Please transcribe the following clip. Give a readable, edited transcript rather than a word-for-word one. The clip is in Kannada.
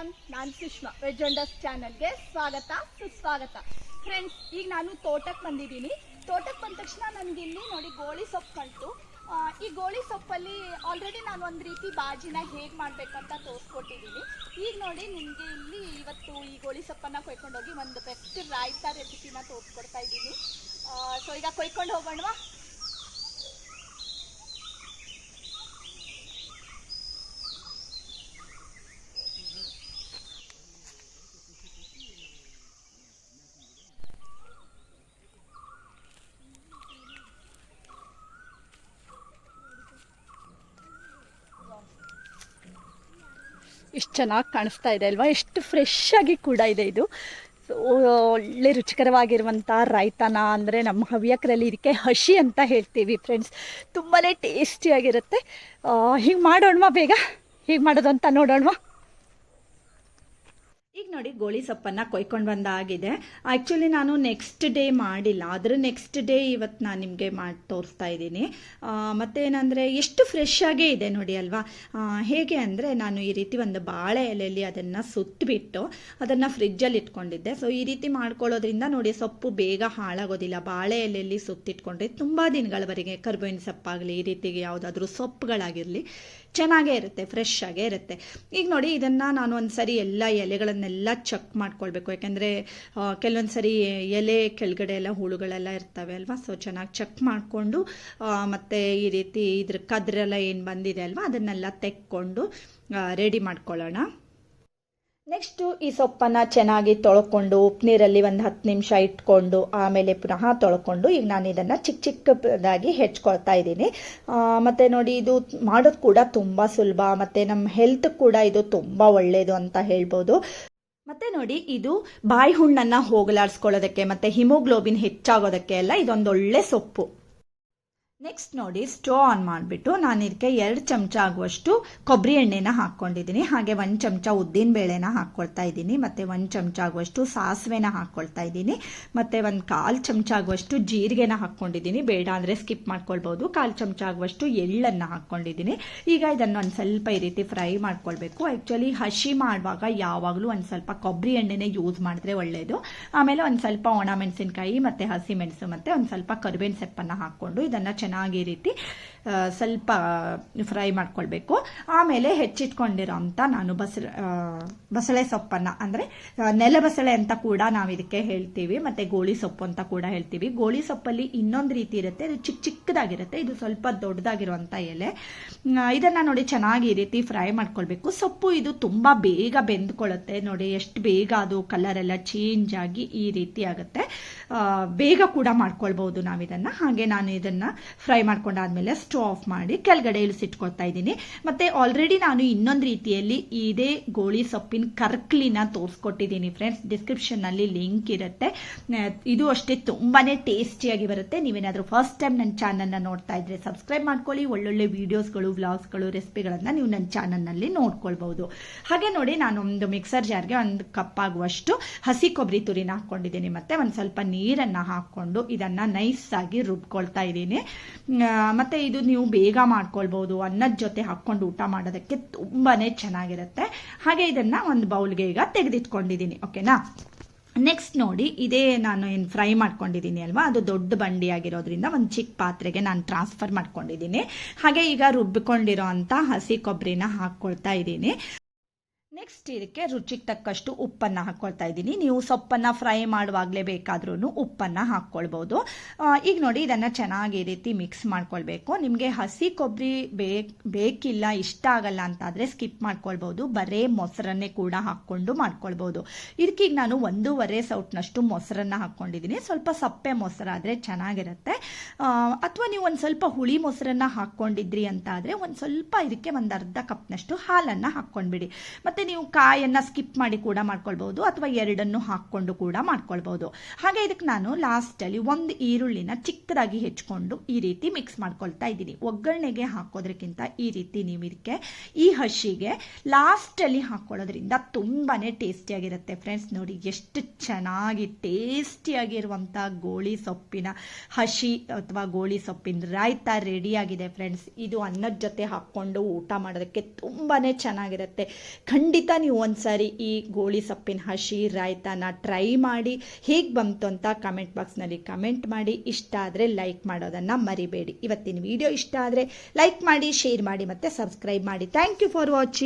ನಮಸ್ಕಾರ, ನಾನು ಸುಷ್ಮಾ. ವೆಜ್ ವಂಡರ್ಸ್ ಚಾನಲ್ಗೆ ಸ್ವಾಗತ ಸುಸ್ವಾಗತ. ಫ್ರೆಂಡ್ಸ್, ಈಗ ನಾನು ತೋಟಕ್ಕೆ ಬಂದಿದ್ದೀನಿ. ತೋಟಕ್ಕೆ ಬಂದ ತಕ್ಷಣ ನನಗೆ ಇಲ್ಲಿ ನೋಡಿ ಗೋಳಿ ಸೊಪ್ಪು ಕಳ್ತು. ಈ ಗೋಳಿ ಸೊಪ್ಪಲ್ಲಿ ಆಲ್ರೆಡಿ ನಾನು ಒಂದು ರೀತಿ ಬಾಜಿನ ಹೇಗೆ ಮಾಡಬೇಕು ಅಂತ ತೋರಿಸ್ಕೊಟ್ಟಿದ್ದೀನಿ. ಈಗ ನೋಡಿ ನಿಮಗೆ ಇಲ್ಲಿ ಇವತ್ತು ಈ ಗೋಳಿ ಸೊಪ್ಪನ್ನು ಕೊಯ್ಕೊಂಡೋಗಿ ಒಂದು ಬೆಸ್ಟ್ ರಾಯ್ತಾ ರೆಸಿಪಿನ ತೋರಿಸ್ಕೊಡ್ತಾ ಇದ್ದೀನಿ. ಸೊ ಈಗ ಕೊಯ್ಕೊಂಡು ಹೋಗೋಣವಾ? ಎಷ್ಟು ಚೆನ್ನಾಗಿ ಕಾಣಿಸ್ತಾ ಇದೆ ಅಲ್ವಾ? ಎಷ್ಟು ಫ್ರೆಶ್ ಆಗಿ ಕೂಡ ಇದೆ ಇದು. ಸೊ ಒಳ್ಳೆ ರುಚಿಕರವಾಗಿರುವಂಥ ರಾಯ್ತಾನ ಅಂದರೆ ನಮ್ಮ ಹವ್ಯಕರಲ್ಲಿ ಇದಕ್ಕೆ ಹಸಿ ಅಂತ ಹೇಳ್ತೀವಿ ಫ್ರೆಂಡ್ಸ್. ತುಂಬಾ ಟೇಸ್ಟಿಯಾಗಿರುತ್ತೆ. ಹೀಗೆ ಮಾಡೋಣವಾ? ಬೇಗ ಹೀಗೆ ಮಾಡೋದು ಅಂತ ನೋಡೋಣವಾ? ಈಗ ನೋಡಿ ಗೋಳಿ ಸೊಪ್ಪನ್ನು ಕೊಯ್ಕೊಂಡು ಬಂದಾಗಿದೆ. ಆ್ಯಕ್ಚುಲಿ ನಾನು ನೆಕ್ಸ್ಟ್ ಡೇ ಮಾಡಿಲ್ಲ, ಅದರ ನೆಕ್ಸ್ಟ್ ಡೇ ಇವತ್ತು ನಾನು ನಿಮಗೆ ಮಾಡಿ ತೋರಿಸ್ತಾ ಇದ್ದೀನಿ. ಮತ್ತೇನಂದರೆ ಎಷ್ಟು ಫ್ರೆಶ್ ಆಗೇ ಇದೆ ನೋಡಿ ಅಲ್ವಾ? ಹೇಗೆ ಅಂದರೆ ನಾನು ಈ ರೀತಿ ಒಂದು ಬಾಳೆ ಎಲೆಯಲ್ಲಿ ಅದನ್ನು ಸುತ್ತಬಿಟ್ಟು ಅದನ್ನು ಫ್ರಿಜ್ಜಲ್ಲಿ ಇಟ್ಕೊಂಡಿದ್ದೆ. ಸೊ ಈ ರೀತಿ ಮಾಡ್ಕೊಳ್ಳೋದ್ರಿಂದ ನೋಡಿ ಸೊಪ್ಪು ಬೇಗ ಹಾಳಾಗೋದಿಲ್ಲ. ಬಾಳೆ ಎಲೆಯಲ್ಲಿ ಸುತ್ತಿಟ್ಕೊಂಡ್ರೆ ತುಂಬ ದಿನಗಳವರೆಗೆ ಕರ್ಬೇವಿನ ಸೊಪ್ಪಾಗಲಿ ಈ ರೀತಿಗೆ ಯಾವುದಾದ್ರೂ ಸೊಪ್ಪುಗಳಾಗಿರಲಿ ಚೆನ್ನಾಗೇ ಇರುತ್ತೆ, ಫ್ರೆಶ್ ಆಗೇ ಇರುತ್ತೆ. ಈಗ ನೋಡಿ ಇದನ್ನು ನಾನು ಒಂದು ಸರಿ ಎಲ್ಲ ಎಲೆಗಳನ್ನೆಲ್ಲ ಚೆಕ್ ಮಾಡ್ಕೊಳ್ಬೇಕು. ಯಾಕೆಂದರೆ ಕೆಲವೊಂದು ಸರಿ ಎಲೆ ಕೆಳಗಡೆ ಎಲ್ಲ ಹುಳುಗಳೆಲ್ಲ ಇರ್ತವೆ ಅಲ್ವಾ? ಸೊ ಚೆನ್ನಾಗಿ ಚೆಕ್ ಮಾಡಿಕೊಂಡು ಮತ್ತು ಈ ರೀತಿ ಇದ್ರ ಕದ್ರೆಲ್ಲ ಏನು ಬಂದಿದೆ ಅಲ್ವಾ ಅದನ್ನೆಲ್ಲ ತೆಕ್ಕೊಂಡು ರೆಡಿ ಮಾಡ್ಕೊಳ್ಳೋಣ. ನೆಕ್ಸ್ಟು ಈ ಸೊಪ್ಪನ್ನು ಚೆನ್ನಾಗಿ ತೊಳ್ಕೊಂಡು ಉಪ್ಪು ನೀರಲ್ಲಿ ಒಂದು 10 ನಿಮಿಷ ಇಟ್ಕೊಂಡು ಆಮೇಲೆ ಪುನಃ ತೊಳ್ಕೊಂಡು ಈಗ ನಾನು ಇದನ್ನು ಚಿಕ್ಕದಾಗಿ ಹೆಚ್ಕೊಳ್ತಾ ಇದ್ದೀನಿ. ಮತ್ತು ನೋಡಿ ಇದು ಮಾಡೋದು ಕೂಡ ತುಂಬ ಸುಲಭ ಮತ್ತು ನಮ್ಮ ಹೆಲ್ತ್ ಕೂಡ ಇದು ತುಂಬ ಒಳ್ಳೆಯದು ಅಂತ ಹೇಳ್ಬೋದು. ಮತ್ತು ನೋಡಿ ಇದು ಬಾಯಿ ಹುಣ್ಣನ್ನು ಹೋಗಲಾಡಿಸ್ಕೊಳ್ಳೋದಕ್ಕೆ ಮತ್ತು ಹಿಮೋಗ್ಲೋಬಿನ್ ಹೆಚ್ಚಾಗೋದಕ್ಕೆ ಎಲ್ಲ ಇದೊಂದೊಳ್ಳೆ ಸೊಪ್ಪು. ನೆಕ್ಸ್ಟ್ ನೋಡಿ ಸ್ಟವ್ ಆನ್ ಮಾಡಿಬಿಟ್ಟು ನಾನು ಇದಕ್ಕೆ 2 ಚಮಚ ಆಗುವಷ್ಟು ಕೊಬ್ಬರಿ ಎಣ್ಣೆನ ಹಾಕ್ಕೊಂಡಿದ್ದೀನಿ. ಹಾಗೆ 1 ಚಮಚ ಉದ್ದಿನ ಬೇಳೆನ ಹಾಕ್ಕೊಳ್ತಾ ಇದ್ದೀನಿ. ಮತ್ತು 1 ಚಮಚ ಆಗುವಷ್ಟು ಸಾಸಿವೆನ ಹಾಕ್ಕೊಳ್ತಾ ಇದ್ದೀನಿ. ಮತ್ತು 1/4 ಚಮಚ ಆಗುವಷ್ಟು ಜೀರಿಗೆನ ಹಾಕ್ಕೊಂಡಿದ್ದೀನಿ. ಬೇಡ ಅಂದರೆ ಸ್ಕಿಪ್ ಮಾಡ್ಕೊಳ್ಬೋದು. 1/4 ಚಮಚ ಆಗುವಷ್ಟು ಎಳ್ಳನ್ನು ಹಾಕ್ಕೊಂಡಿದ್ದೀನಿ. ಈಗ ಇದನ್ನು ಒಂದು ಸ್ವಲ್ಪ ಈ ರೀತಿ ಫ್ರೈ ಮಾಡ್ಕೊಳ್ಬೇಕು. ಆ್ಯಕ್ಚುಲಿ ಹಸಿ ಮಾಡುವಾಗ ಯಾವಾಗಲೂ ಒಂದು ಸ್ವಲ್ಪ ಕೊಬ್ಬರಿ ಎಣ್ಣೆನೇ ಯೂಸ್ ಮಾಡಿದ್ರೆ ಒಳ್ಳೆಯದು. ಆಮೇಲೆ ಒಂದು ಸ್ವಲ್ಪ ಒಣ ಮೆಣಸಿನಕಾಯಿ ಮತ್ತು ಹಸಿ ಮೆಣಸು ಮತ್ತು ಒಂದು ಸ್ವಲ್ಪ ಕರಿಬೇವಿನ ಸೊಪ್ಪನ್ನು ಹಾಕ್ಕೊಂಡು ಇದನ್ನು ಚೆನ್ನಾಗಿ ಈ ರೀತಿ ಸ್ವಲ್ಪ ಫ್ರೈ ಮಾಡ್ಕೊಳ್ಬೇಕು. ಆಮೇಲೆ ಹೆಚ್ಚಿಟ್ಕೊಂಡಿರೋ ಅಂಥ ನಾನು ಬಸಳೆ ಸೊಪ್ಪನ್ನು ಅಂದರೆ ನೆಲಬಸಳೆ ಅಂತ ಕೂಡ ನಾವು ಇದಕ್ಕೆ ಹೇಳ್ತೀವಿ ಮತ್ತು ಗೋಳಿ ಸೊಪ್ಪು ಅಂತ ಕೂಡ ಹೇಳ್ತೀವಿ. ಗೋಳಿ ಸೊಪ್ಪಲ್ಲಿ ಇನ್ನೊಂದು ರೀತಿ ಇರುತ್ತೆ, ಅದು ಚಿಕ್ಕದಾಗಿರುತ್ತೆ. ಇದು ಸ್ವಲ್ಪ ದೊಡ್ಡದಾಗಿರುವಂಥ ಎಲೆ. ಇದನ್ನು ನೋಡಿ ಚೆನ್ನಾಗಿ ಈ ರೀತಿ ಫ್ರೈ ಮಾಡ್ಕೊಳ್ಬೇಕು. ಸೊಪ್ಪು ಇದು ತುಂಬ ಬೇಗ ಬೆಂದ್ಕೊಳ್ಳುತ್ತೆ ನೋಡಿ, ಎಷ್ಟು ಬೇಗ ಅದು ಕಲರೆಲ್ಲ ಚೇಂಜ್ ಆಗಿ ಈ ರೀತಿ ಆಗುತ್ತೆ. ಬೇಗ ಕೂಡ ಮಾಡ್ಕೊಳ್ಬೋದು ನಾವು ಇದನ್ನು. ಹಾಗೆ ನಾನು ಇದನ್ನು ಫ್ರೈ ಮಾಡ್ಕೊಂಡಾದ್ಮೇಲೆ ಸ್ಟವ್ ಆಫ್ ಮಾಡಿ ಕೆಳಗಡೆ ಇಳಿಸಿಟ್ಕೊಳ್ತಾ ಇದ್ದೀನಿ. ಮತ್ತು ಆಲ್ರೆಡಿ ನಾನು ಇನ್ನೊಂದು ರೀತಿಯಲ್ಲಿ ಇದೇ ಗೋಳಿ ಸೊಪ್ಪಿನ ಕರ್ಕ್ಲಿನ ತೋರಿಸ್ಕೊಟ್ಟಿದ್ದೀನಿ ಫ್ರೆಂಡ್ಸ್. ಡಿಸ್ಕ್ರಿಪ್ಷನ್ನಲ್ಲಿ ಲಿಂಕ್ ಇರುತ್ತೆ. ಇದು ಅಷ್ಟೇ ತುಂಬಾ ಟೇಸ್ಟಿಯಾಗಿ ಬರುತ್ತೆ. ನೀವೇನಾದರೂ ಫಸ್ಟ್ ಟೈಮ್ ನನ್ನ ಚಾನಲ್ನ ನೋಡ್ತಾ ಇದ್ರೆ ಸಬ್ಸ್ಕ್ರೈಬ್ ಮಾಡ್ಕೊಳ್ಳಿ. ಒಳ್ಳೊಳ್ಳೆ ವೀಡಿಯೋಸ್ಗಳು, ವ್ಲಾಗ್ಸ್ಗಳು, ರೆಸಿಪಿಗಳನ್ನು ನೀವು ನನ್ನ ಚಾನಲ್ನಲ್ಲಿ ನೋಡ್ಕೊಳ್ಬಹುದು. ಹಾಗೆ ನೋಡಿ ನಾನು ಒಂದು ಮಿಕ್ಸರ್ ಜಾರ್ಗೆ 1 ಕಪ್ ಆಗುವಷ್ಟು ಹಸಿ ಕೊಬ್ಬರಿ ತುರಿನ ಹಾಕ್ಕೊಂಡಿದ್ದೀನಿ. ಮತ್ತು ಒಂದು ಸ್ವಲ್ಪ ನೀರನ್ನು ಹಾಕ್ಕೊಂಡು ಇದನ್ನು ನೈಸಾಗಿ ರುಬ್ಕೊಳ್ತಾ ಇದ್ದೀನಿ. ಮತ್ತು ಇದು ನೀವು ಬೇಗ ಮಾಡ್ಕೊಳ್ಬೋದು. ಅನ್ನದ ಜೊತೆ ಹಾಕ್ಕೊಂಡು ಊಟ ಮಾಡೋದಕ್ಕೆ ತುಂಬಾ ಚೆನ್ನಾಗಿರುತ್ತೆ. ಹಾಗೆ ಇದನ್ನು ಒಂದು ಬೌಲ್ಗೆ ಈಗ ತೆಗೆದಿಟ್ಕೊಂಡಿದ್ದೀನಿ. ಓಕೆನಾ? ನೆಕ್ಸ್ಟ್ ನೋಡಿ ಇದೇ ನಾನು ಏನು ಫ್ರೈ ಮಾಡ್ಕೊಂಡಿದ್ದೀನಿ ಅಲ್ವಾ, ಅದು ದೊಡ್ಡ ಬಂಡಿ ಆಗಿರೋದ್ರಿಂದ ಒಂದು ಚಿಕ್ಕ ಪಾತ್ರೆಗೆ ನಾನು ಟ್ರಾನ್ಸ್ಫರ್ ಮಾಡ್ಕೊಂಡಿದ್ದೀನಿ. ಹಾಗೆ ಈಗ ರುಬ್ಬಿಕೊಂಡಿರೋ ಅಂಥ ಹಸಿ ಕೊಬ್ಬರಿನ ಹಾಕ್ಕೊಳ್ತಾ ಇದ್ದೀನಿ. ನೆಕ್ಸ್ಟ್ ಇದಕ್ಕೆ ರುಚಿಗೆ ತಕ್ಕಷ್ಟು ಉಪ್ಪನ್ನು ಹಾಕ್ಕೊಳ್ತಾ ಇದ್ದೀನಿ. ನೀವು ಸೊಪ್ಪನ್ನು ಫ್ರೈ ಮಾಡುವಾಗಲೇ ಬೇಕಾದ್ರೂ ಉಪ್ಪನ್ನು ಹಾಕ್ಕೊಳ್ಬೋದು. ಈಗ ನೋಡಿ ಇದನ್ನು ಚೆನ್ನಾಗಿ ಈ ರೀತಿ ಮಿಕ್ಸ್ ಮಾಡ್ಕೊಳ್ಬೇಕು. ನಿಮಗೆ ಹಸಿ ಕೊಬ್ಬರಿ ಬೇಕಿಲ್ಲ, ಇಷ್ಟ ಆಗಲ್ಲ ಅಂತಾದರೆ ಸ್ಕಿಪ್ ಮಾಡ್ಕೊಳ್ಬೋದು. ಬರೇ ಮೊಸರನ್ನೇ ಕೂಡ ಹಾಕ್ಕೊಂಡು ಮಾಡ್ಕೊಳ್ಬೋದು. ಇದಕ್ಕೀಗ ನಾನು 1.5 ಸೌಟ್ನಷ್ಟು ಮೊಸರನ್ನು ಹಾಕ್ಕೊಂಡಿದ್ದೀನಿ. ಸ್ವಲ್ಪ ಸಪ್ಪೆ ಮೊಸರಾದರೆ ಚೆನ್ನಾಗಿರುತ್ತೆ. ಅಥವಾ ನೀವು ಒಂದು ಸ್ವಲ್ಪ ಹುಳಿ ಮೊಸರನ್ನು ಹಾಕ್ಕೊಂಡಿದ್ರಿ ಅಂತ ಆದರೆ ಒಂದು ಸ್ವಲ್ಪ ಇದಕ್ಕೆ ಒಂದು ಅರ್ಧ ಕಪ್ನಷ್ಟು ಹಾಲನ್ನು ಹಾಕ್ಕೊಂಡ್ಬಿಡಿ. ಮತ್ತು ನೀವು ಕಾಯನ್ನು ಸ್ಕಿಪ್ ಮಾಡಿ ಕೂಡ ಮಾಡ್ಕೊಳ್ಬಹುದು ಅಥವಾ 2 ಹಾಕ್ಕೊಂಡು ಕೂಡ ಮಾಡ್ಕೊಳ್ಬಹುದು. ಹಾಗೆ ಇದಕ್ಕೆ ನಾನು ಲಾಸ್ಟಲ್ಲಿ 1 ಈರುಳ್ಳಿನ ಚಿಕ್ಕದಾಗಿ ಹೆಚ್ಕೊಂಡು ಈ ರೀತಿ ಮಿಕ್ಸ್ ಮಾಡ್ಕೊಳ್ತಾ ಇದ್ದೀನಿ. ಒಗ್ಗರಣೆಗೆ ಹಾಕೋದ್ರಕ್ಕಿಂತ ಈ ರೀತಿ ನೀವು ಇದಕ್ಕೆ ಈ ಹಸಿಗೆ ಲಾಸ್ಟಲ್ಲಿ ಹಾಕ್ಕೊಳ್ಳೋದ್ರಿಂದ ತುಂಬಾ ಟೇಸ್ಟಿಯಾಗಿರುತ್ತೆ ಫ್ರೆಂಡ್ಸ್. ನೋಡಿ ಎಷ್ಟು ಚೆನ್ನಾಗಿ ಟೇಸ್ಟಿಯಾಗಿರುವಂಥ ಗೋಳಿ ಸೊಪ್ಪಿನ ಹಸಿ ಅಥವಾ ಗೋಳಿ ಸೊಪ್ಪಿನ ರಾಯ್ತಾ ರೆಡಿಯಾಗಿದೆ ಫ್ರೆಂಡ್ಸ್. ಇದು ಅನ್ನದ ಜೊತೆ ಹಾಕ್ಕೊಂಡು ಊಟ ಮಾಡೋದಕ್ಕೆ ತುಂಬಾ ಚೆನ್ನಾಗಿರುತ್ತೆ. ಖಂಡಿತ ಖಂಡಿತ ನೀವು ಒಂದ್ಸಾರಿ ಈ ಗೋಳಿ ಸೊಪ್ಪಿನ ಹಸಿ ರಾಯ್ತಾನ ಟ್ರೈ ಮಾಡಿ ಹೇಗೆ ಬಂತು ಅಂತ ಕಮೆಂಟ್ ಬಾಕ್ಸ್ನಲ್ಲಿ ಕಮೆಂಟ್ ಮಾಡಿ. ಇಷ್ಟ ಆದರೆ ಲೈಕ್ ಮಾಡೋದನ್ನು ಮರಿಬೇಡಿ. ಇವತ್ತಿನ ವಿಡಿಯೋ ಇಷ್ಟ ಆದರೆ ಲೈಕ್ ಮಾಡಿ, ಶೇರ್ ಮಾಡಿ ಮತ್ತು ಸಬ್ಸ್ಕ್ರೈಬ್ ಮಾಡಿ. Thank you for watching.